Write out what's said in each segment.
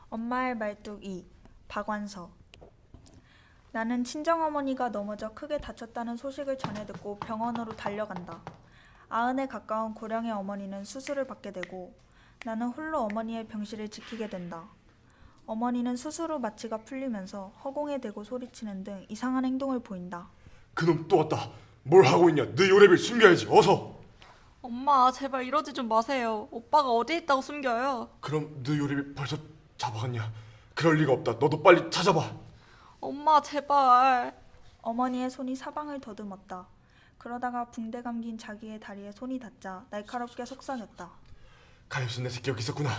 엄마의 말뚝 2. 박완서. 나는 친정어머니가 넘어져 크게 다쳤다는 소식을 전해 듣고 병원으로 달려간다. 90에 가까운 고령의 어머니는 수술을 받게 되고 나는 홀로 어머니의 병실을 지키게 된다. 어머니는 수술 후 마취가 풀리면서 허공에 대고 소리치는 등 이상한 행동을 보인다. 그놈 또 왔다. 뭘 하고 있냐? 네 요랩을 숨겨야지. 어서. 엄마, 제발 이러지 좀 마세요. 오빠가 어디 있다고 숨겨요? 그럼 네 요랩이 벌써 잡아갔냐? 그럴 리가 없다. 너도 빨리 찾아봐. 엄마, 제발. 어머니의 손이 사방을 더듬었다. 그러다가 붕대 감긴 자기의 다리에 손이 닿자 날카롭게 속삭였다. 가엾은 내 새끼 여기 있었구나.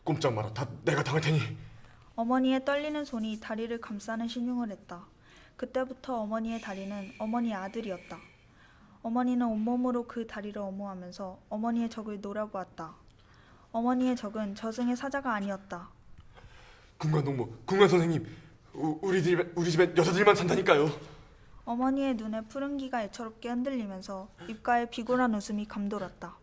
꼼짝 마라. 다 내가 당할 테니. 어머니의 떨리는 손이 다리를 감싸는 신용을 했다. 그때부터 어머니의 다리는 어머니의 아들이었다. 어머니는 온몸으로 그 다리를 엄호하면서 어머니의 적을 노려보았다. 어머니의 적은 저승의 사자가 아니었다. 군관동무, 군관 선생님. 우리 집엔 여자들만 산다니까요. 어머니의 눈에 푸른기가 애처롭게 흔들리면서 입가에 비굴한 웃음이 감돌았다.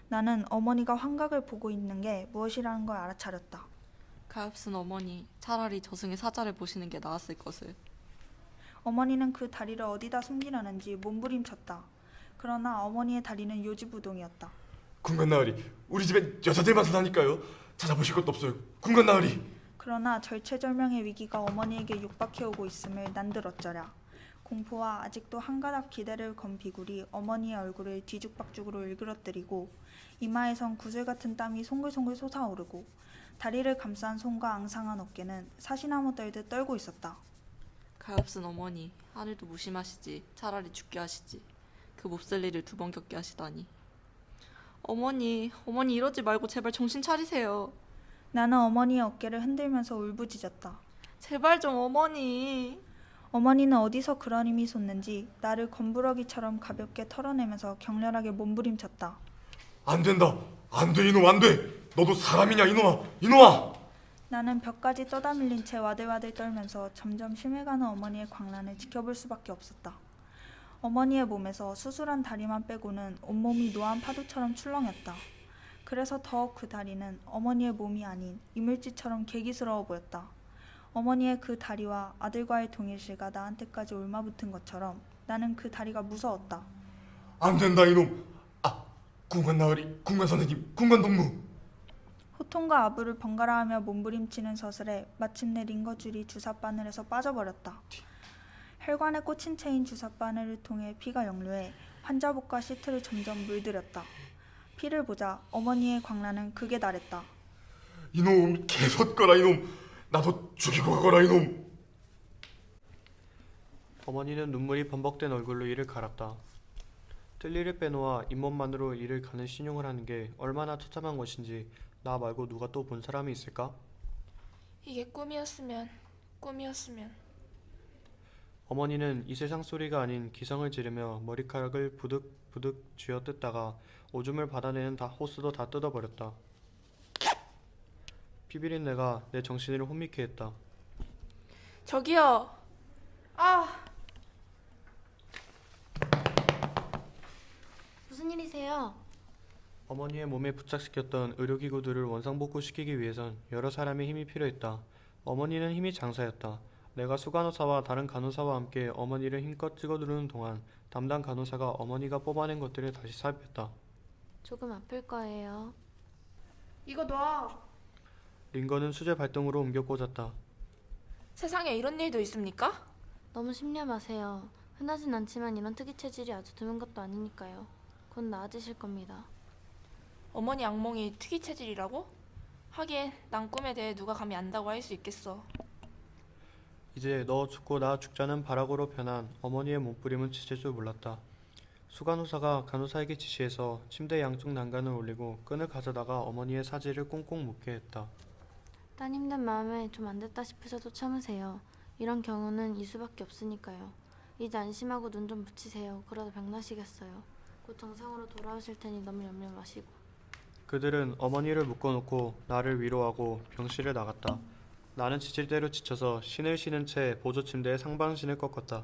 나는 어머니가 환각을 보고 있는 게 무엇이라는 걸 알아차렸다. 가엾은 어머니, 차라리 저승의 사자를 보시는 게 나았을 것을. 어머니는 그 다리를 어디다 숨기려는지 몸부림쳤다. 그러나 어머니의 다리는 요지부동이었다. 군관 나으리, 우리 집엔 여자들만 산다니까요. 찾아보실 것도 없어요. 군관 나으리. 그러나 절체절명의 위기가 어머니에게 육박해오고 있음을 난들 어쩌랴. 공포와 아직도 한가닥 기대를 건 비굴이 어머니의 얼굴을 뒤죽박죽으로 일그러뜨리고 이마에선 구슬같은 땀이 송글송글 솟아오르고 다리를 감싼 손과 앙상한 어깨는 사시나무 떨듯 떨고 있었다. 가엾은 어머니, 하늘도 무심하시지. 차라리 죽게 하시지. 그 몹쓸 일을 2번 겪게 하시다니. 어머니 이러지 말고 제발 정신 차리세요. 나는 어머니의 어깨를 흔들면서 울부짖었다. 제발 좀 어머니. 어머니는 어디서 그런 힘이 솟는지 나를 건부러기처럼 가볍게 털어내면서 격렬하게 몸부림쳤다. 안 된다. 안 돼, 이놈 안 돼. 너도 사람이냐, 이놈아. 이놈아. 나는 벽까지 떠다밀린 채 와들와들 떨면서 점점 심해가는 어머니의 광란을 지켜볼 수밖에 없었다. 어머니의 몸에서 수술한 다리만 빼고는 온몸이 노안 파도처럼 출렁였다. 그래서 더욱 그 다리는 어머니의 몸이 아닌 이물질처럼 개기스러워 보였다. 어머니의 그 다리와 아들과의 동일시가 나한테까지 옮아붙은 것처럼 나는 그 다리가 무서웠다. 안 된다, 이놈. 군관 나으리, 군관 선생님, 군관 동무. 호통과 아부를 번갈아하며 몸부림치는 서슬에 마침내 링거줄이 주삿바늘에서 빠져버렸다. 혈관에 꽂힌 채인 주삿바늘을 통해 피가 역류해 환자복과 시트를 점점 물들였다. 피를 보자 어머니의 광란은 극에 달했다. 이놈 개섰거라, 이놈. 나도 죽이고 가거라, 이놈. 어머니는 눈물이 범벅된 얼굴로 이를 갈았다. 뜰리를 빼놓아 잇몸만으로 이를 가는 신용을 하는 게 얼마나 처참한 것인지 나 말고 누가 또 본 사람이 있을까? 이게 꿈이었으면. 어머니는 이 세상 소리가 아닌 기성을 지르며 머리카락을 부득부득 쥐어뜯다가 오줌을 받아내는 호스도 다 뜯어버렸다. 피비린 내가 내 정신을 혼미케 했다. 저기요. 무슨 일이세요? 어머니의 몸에 부착시켰던 의료기구들을 원상복구시키기 위해선 여러 사람의 힘이 필요했다. 어머니는 힘이 장사였다. 내가 수간호사와 다른 간호사와 함께 어머니를 힘껏 찍어 누르는 동안 담당 간호사가 어머니가 뽑아낸 것들을 다시 살폈다. 조금 아플 거예요. 이거 놔. 링거는 수제 발등으로 옮겨 꽂았다. 세상에 이런 일도 있습니까? 너무 심려 마세요. 흔하진 않지만 이런 특이 체질이 아주 드문 것도 아니니까요. 곧 나아지실 겁니다. 어머니 악몽이 특이 체질이라고? 하긴 난 꿈에 대해 누가 감히 안다고 할 수 있겠어. 이제 너 죽고 나 죽자는 바락으로 변한 어머니의 몸부림은 지칠 줄 몰랐다. 수간호사가 간호사에게 지시해서 침대 양쪽 난간을 올리고 끈을 가져다가 어머니의 사지를 꽁꽁 묶게 했다. 딴 힘든 마음에 좀 안 됐다 싶으셔도 참으세요. 이런 경우는 이수밖에 없으니까요. 이제 안심하고 눈 좀 붙이세요. 그러다 병나시겠어요. 곧 정상으로 돌아오실 테니 너무 염려 마시고. 그들은 어머니를 묶어놓고 나를 위로하고 병실을 나갔다. 나는 지칠대로 지쳐서 신을 신은 채 보조침대에 상반신을 꺾었다.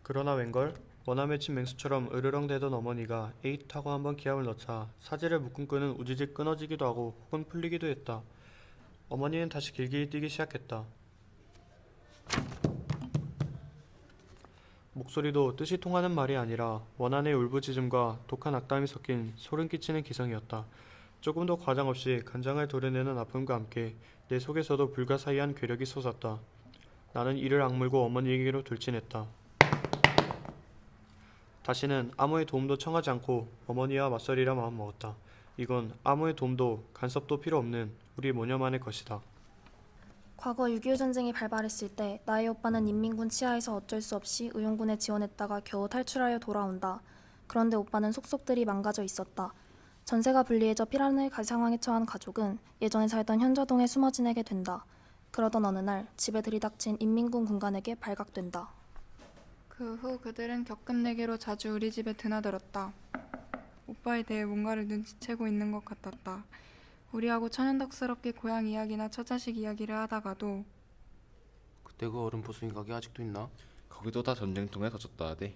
그러나 웬걸? 원화 맺힌 맹수처럼 으르렁대던 어머니가 에잇 하고 한번 기합을 넣자 사지를 묶은 끈은 우지직 끊어지기도 하고 혹은 풀리기도 했다. 어머니는 다시 길길이 뛰기 시작했다. 목소리도 뜻이 통하는 말이 아니라 원한의 울부짖음과 독한 악담이 섞인 소름 끼치는 기성이었다. 조금 더 과장 없이 간장을 도려내는 아픔과 함께 내 속에서도 불가사의한 괴력이 솟았다. 나는 이를 악물고 어머니에게로 돌진했다. 다시는 아무의 도움도 청하지 않고 어머니와 맞서리라 마음먹었다. 이건 아무의 도움도 간섭도 필요 없는 우리 모녀만의 것이다. 과거 6.25 전쟁이 발발했을 때 나의 오빠는 인민군 치하에서 어쩔 수 없이 의용군에 지원했다가 겨우 탈출하여 돌아온다. 그런데 오빠는 속속들이 망가져 있었다. 전세가 불리해져 피란을 갈 상황에 처한 가족은 예전에 살던 현자동에 숨어 지내게 된다. 그러던 어느 날 집에 들이닥친 인민군 군관에게 발각된다. 그 후 그들은 격금내기로 자주 우리 집에 드나들었다. 오빠에 대해 뭔가를 눈치채고 있는 것 같았다. 우리하고 천연덕스럽게 고향 이야기나 처자식 이야기를 하다가도 그때 그 어른 보수인 가게 아직도 있나? 거기도 다 전쟁통에 터졌다 하대.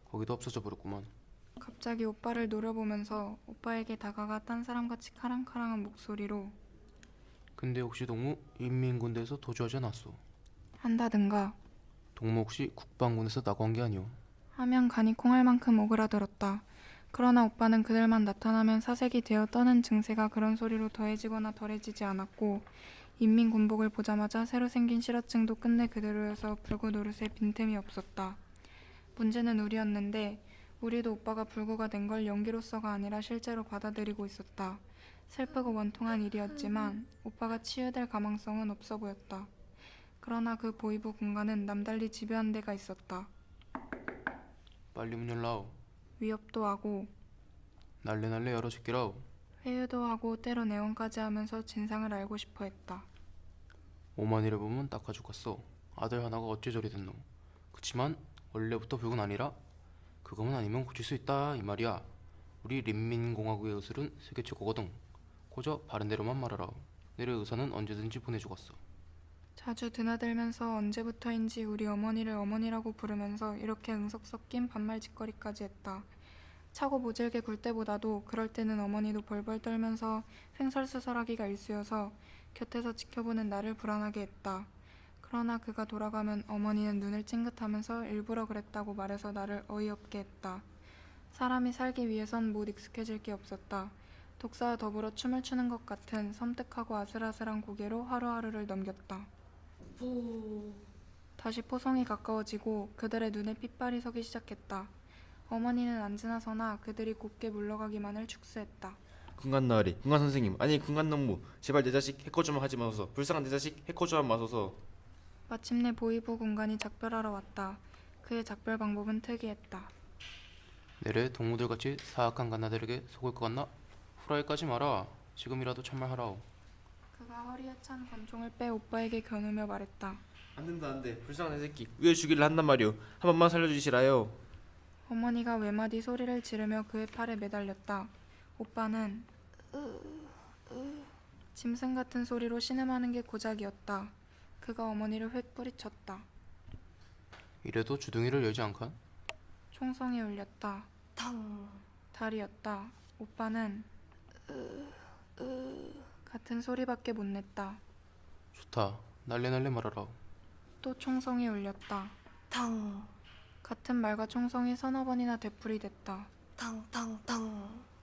거기도 없어져 버렸구만. 갑자기 오빠를 노려보면서 오빠에게 다가가 딴 사람같이 카랑카랑한 목소리로 근데 혹시 동무 인민군대에서 도주하지 않았어? 한다든가 동무 혹시 국방군에서 나간 게 아니오? 하면 간이 콩할 만큼 오그라들었다. 그러나 오빠는 그들만 나타나면 사색이 되어 떠는 증세가 그런 소리로 더해지거나 덜해지지 않았고 인민군복을 보자마자 새로 생긴 실어증도 끝내 그대로여서 불구 노릇에 빈틈이 없었다. 문제는 우리였는데 우리도 오빠가 불구가 된 걸 연기로서가 아니라 실제로 받아들이고 있었다. 슬프고 원통한 일이었지만 오빠가 치유될 가망성은 없어 보였다. 그러나 그 보이부 공간은 남달리 집요한 데가 있었다. 빨리 문 열라오. 위협도 하고 날래날래 열어 제끼라오. 회유도 하고 때로 내원까지 하면서 진상을 알고 싶어 했다. 오만이를 보면 닦아 죽겠어. 아들 하나가 어째 저리 됐노. 그치만 원래부터 불군 아니라? 그거만 아니면 고칠 수 있다 이 말이야. 우리 린민공화국의 의술은 세계 최고거든. 고저 바른 대로만 말하라. 내래 의사는 언제든지 보내주겠어. 자주 드나들면서 언제부터인지 우리 어머니를 어머니라고 부르면서 이렇게 응석 섞인 반말짓거리까지 했다. 차고 모질게 굴 때보다도 그럴 때는 어머니도 벌벌 떨면서 횡설수설하기가 일쑤여서 곁에서 지켜보는 나를 불안하게 했다. 그러나 그가 돌아가면 어머니는 눈을 찡긋하면서 일부러 그랬다고 말해서 나를 어이없게 했다. 사람이 살기 위해선 못 익숙해질 게 없었다. 독사와 더불어 춤을 추는 것 같은 섬뜩하고 아슬아슬한 고개로 하루하루를 넘겼다. 다시 포성이 가까워지고 그들의 눈에 핏발이 서기 시작했다. 어머니는 앉으나 서나 그들이 곱게 물러가기만을 축소했다. 군관 나으리, 군관 선생님, 아니 군관 농무, 제발 내 자식 해코 좀 하지 마소서. 불쌍한 내 자식 해코 좀 마소서. 마침내 보이부 공간이 작별하러 왔다. 그의 작별 방법은 특이했다. 내래 동무들같이 사악한 갓나들에게 속을 것 같나? 후라이까지 마라. 지금이라도 참말하라오. 그가 허리에 찬 권총을 빼 오빠에게 겨누며 말했다. 안 된다 안 돼. 불쌍한 내 새끼. 왜 죽이려 한단 말이오. 한 번만 살려주시라요. 어머니가 외마디 소리를 지르며 그의 팔에 매달렸다. 오빠는 짐승 같은 소리로 신음하는 게 고작이었다. 그가 어머니를 휙 뿌리쳤다. 이래도 주둥이를 열지 않간? 총성이 울렸다. 달이었다. 오빠는 같은 소리밖에 못 냈다. 좋다. 날래날래 말하라오. 또 총성이 울렸다. 같은 말과 총성이 서너 번이나 되풀이됐다.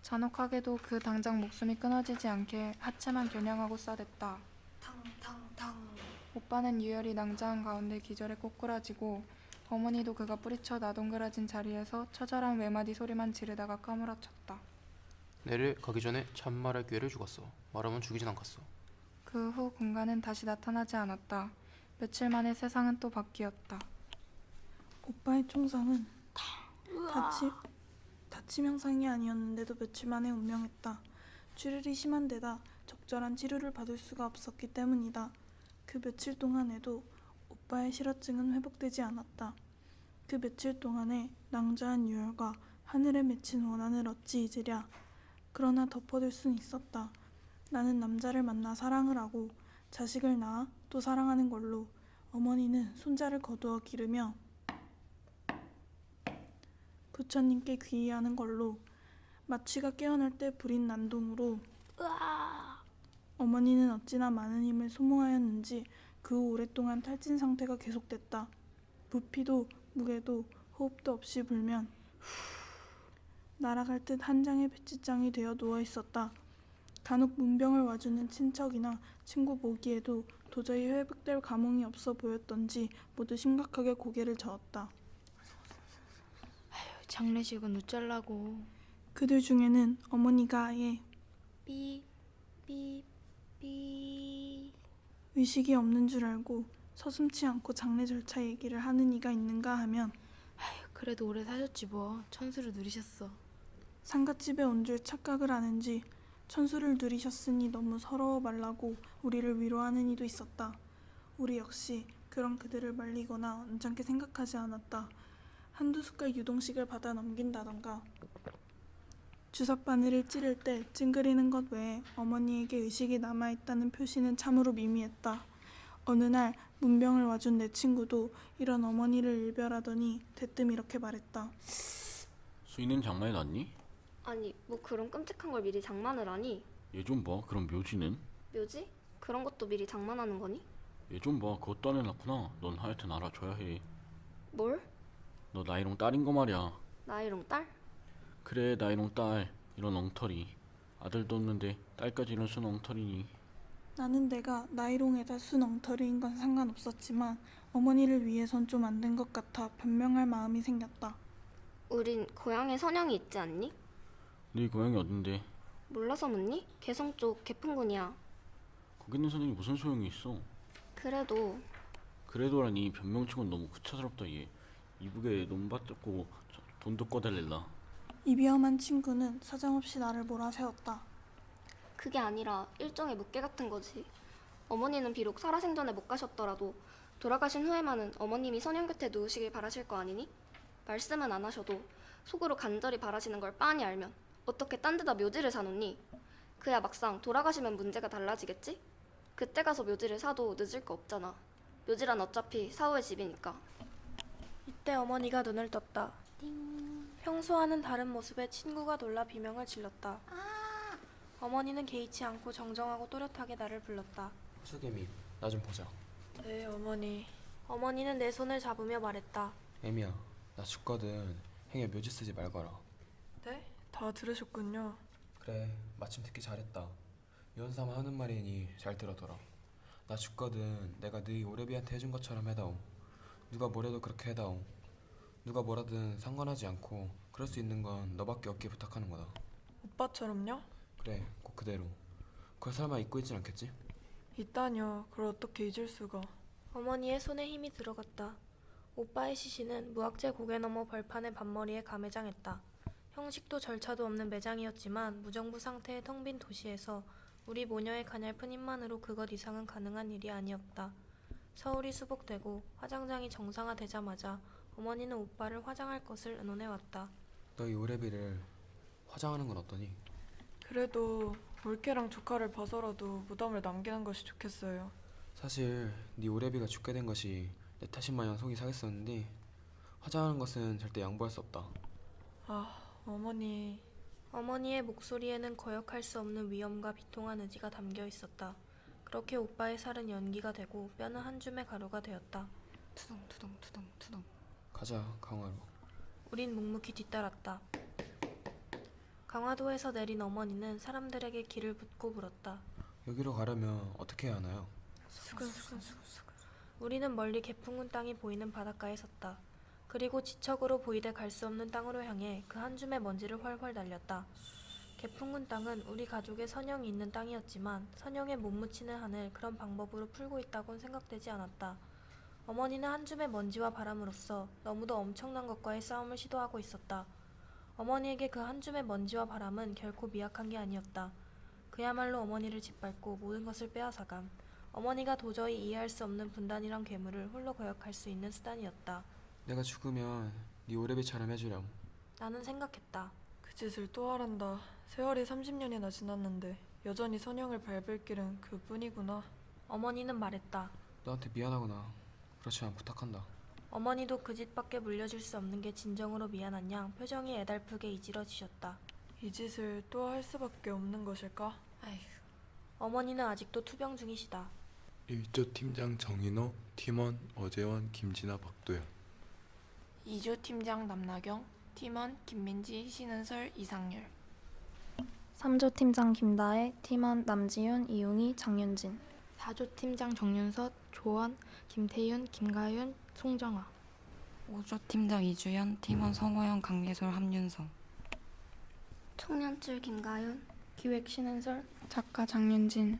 잔혹하게도 그 당장 목숨이 끊어지지 않게 하체만 겨냥하고 싸댔다. 오빠는 유열이 낭자한 가운데 기절에 꼬꾸라지고 어머니도 그가 뿌리쳐 나동그라진 자리에서 처절한 외마디 소리만 지르다가 까무라쳤다. 내래 가기 전에 참말할 기회를 주겠어. 말하면 죽이진 않겠어. 그 후 공간은 다시 나타나지 않았다. 며칠 만에 세상은 또 바뀌었다. 오빠의 총성은 다침 형상이 아니었는데도 며칠 만에 운명했다. 출혈이 심한 데다 적절한 치료를 받을 수가 없었기 때문이다. 그 며칠 동안에도 오빠의 실어증은 회복되지 않았다. 그 며칠 동안에 낭자한 유혈과 하늘에 맺힌 원한을 어찌 잊으랴. 그러나 덮어둘 순 있었다. 나는 남자를 만나 사랑을 하고 자식을 낳아 또 사랑하는 걸로 어머니는 손자를 거두어 기르며 부처님께 귀의하는 걸로. 마취가 깨어날 때 부린 난동으로 어머니는 어찌나 많은 힘을 소모하였는지 그 후 오랫동안 탈진 상태가 계속됐다. 부피도 무게도 호흡도 없이 불면 날아갈 듯 한 장의 배지장이 되어 누워있었다. 간혹 문병을 와주는 친척이나 친구 보기에도 도저히 회복될 감흥이 없어 보였던지 모두 심각하게 고개를 저었다. 장례식은 어쩌려고. 그들 중에는 어머니가 아예 삐. 의식이 없는 줄 알고 서슴지 않고 장례 절차 얘기를 하는 이가 있는가 하면 그래도 오래 사셨지 뭐. 천수를 누리셨어. 상갓집에 온 줄 착각을 하는지 천수를 누리셨으니 너무 서러워 말라고 우리를 위로하는 이도 있었다. 우리 역시 그런 그들을 말리거나 언짢게 생각하지 않았다. 한두 숟갈 유동식을 받아 넘긴다던가 주삿바늘을 찌를 때 찡그리는 것 외에 어머니에게 의식이 남아있다는 표시는 참으로 미미했다. 어느 날 문병을 와준 내 친구도 이런 어머니를 일별하더니 대뜸 이렇게 말했다. 수인은 장난이 났니? 아니, 뭐 그런 끔찍한 걸 미리 장만을 하니? 얘 좀 봐. 그럼 묘지는? 묘지? 그런 것도 미리 장만하는 거니? 얘 좀 봐. 그것도 안 해놨구나. 넌 하여튼 알아줘야 해. 뭘? 너 나이롱 딸인 거 말이야. 나이롱 딸? 그래, 나이롱 딸. 이런 엉터리. 아들도 없는데 딸까지 이런 순 엉터리니. 나는 내가 나이롱에다 순 엉터리인 건 상관없었지만 어머니를 위해선 좀 안 된 것 같아 변명할 마음이 생겼다. 우린 고향에 선영이 있지 않니? 네 고향이 어딘데? 몰라서 묻니? 개성 쪽 개풍군이야. 거기 있는 선생이 무슨 소용이 있어? 그래도 그래도라니 변명치곤 너무 구차스럽다 얘. 이북에 논밭 잡고 돈도 꺼달릴라. 입이 험한 친구는 사정없이 나를 몰아세웠다. 그게 아니라 일종의 묵계 같은 거지. 어머니는 비록 살아생전에 못 가셨더라도 돌아가신 후에만은 어머님이 선영 곁에 누우시길 바라실 거 아니니? 말씀은 안 하셔도 속으로 간절히 바라시는 걸 빤히 알면 어떻게 딴 데다 묘지를 사놓니? 그야 막상 돌아가시면 문제가 달라지겠지? 그때 가서 묘지를 사도 늦을 거 없잖아. 묘지란 어차피 사후의 집이니까. 이때 어머니가 눈을 떴다. 평소와는 다른 모습에 친구가 놀라 비명을 질렀다. 어머니는 개의치 않고 정정하고 또렷하게 나를 불렀다. 수개미, 나 좀 보자. 네, 어머니. 어머니는 내 손을 잡으며 말했다. 애미야, 나 죽거든. 행여 묘지 쓰지 말거라. 네? 다 들으셨군요. 그래, 마침 듣기 잘했다. 연삼아 하는 말이니 잘 들어둬라. 나 죽거든 내가 너희 오래비한테 해준 것처럼 해다오. 누가 뭐래도 그렇게 해다오. 누가 뭐라든 상관하지 않고 그럴 수 있는 건 너밖에 없게 부탁하는 거다. 오빠처럼요? 그래, 꼭 그대로. 그걸 설마 잊고 있진 않겠지? 있다뇨. 그걸 어떻게 잊을 수가. 어머니의 손에 힘이 들어갔다. 오빠의 시신은 무학재 고개 넘어 벌판의 반머리에 가매장했다. 형식도 절차도 없는 매장이었지만 무정부 상태의 텅 빈 도시에서 우리 모녀의 가냘픈 힘만으로 그것 이상은 가능한 일이 아니었다. 서울이 수복되고 화장장이 정상화되자마자 어머니는 오빠를 화장할 것을 의논해왔다. 너희 오래비를 화장하는 건 어떠니? 그래도 올케랑 조카를 봐서라도 무덤을 남기는 것이 좋겠어요. 사실 네 오래비가 죽게 된 것이 내 탓인 마냥 속이 상했었는데 화장하는 것은 절대 양보할 수 없다. 아, 어머니. 어머니의 목소리에는 거역할 수 없는 위엄과 비통한 의지가 담겨 있었다. 그렇게 오빠의 살은 연기가 되고 뼈는 한 줌의 가루가 되었다. 투덩. 가자, 강화로. 우린 묵묵히 뒤따랐다. 강화도에서 내린 어머니는 사람들에게 길을 묻고 물었다. 여기로 가려면 어떻게 해야 하나요? 우리는 멀리 개풍군 땅이 보이는 바닷가에 섰다. 그리고 지척으로 보이되 갈 수 없는 땅으로 향해 그 한 줌의 먼지를 훨훨 날렸다. 개풍군 땅은 우리 가족의 선영이 있는 땅이었지만 선영에 못 묻히는 한을 그런 방법으로 풀고 있다곤 생각되지 않았다. 어머니는 한 줌의 먼지와 바람으로써 너무도 엄청난 것과의 싸움을 시도하고 있었다. 어머니에게 그 한 줌의 먼지와 바람은 결코 미약한 게 아니었다. 그야말로 어머니를 짓밟고 모든 것을 빼앗아감. 어머니가 도저히 이해할 수 없는 분단이란 괴물을 홀로 거역할 수 있는 수단이었다. 내가 죽으면 네 오래비처럼 해주렴. 나는 생각했다. 그 짓을 또 하란다. 세월이 30년이나 지났는데 여전히 선영을 밟을 길은 그뿐이구나. 어머니는 말했다. 너한테 미안하구나. 그렇지만 부탁한다. 어머니도 그 짓밖에 물려줄 수 없는 게 진정으로 미안한 양 표정이 애달프게 이지러지셨다. 이 짓을 또 할 수밖에 없는 것일까? 어머니는 아직도 투병 중이시다. 1조 팀장 정인호, 팀원 어재원, 김진아, 박도영. 2조 팀장 남나경, 팀원 김민지, 신은설, 이상열. 3조 팀장 김다혜, 팀원 남지윤, 이웅희, 장윤진. 4조 팀장 정윤서, 조원, 김태윤, 김가윤, 송정아. 5조 팀장 이주연, 팀원 성호영, 강예솔, 함윤서. 청년줄 김가윤, 기획 신은설, 작가 장윤진.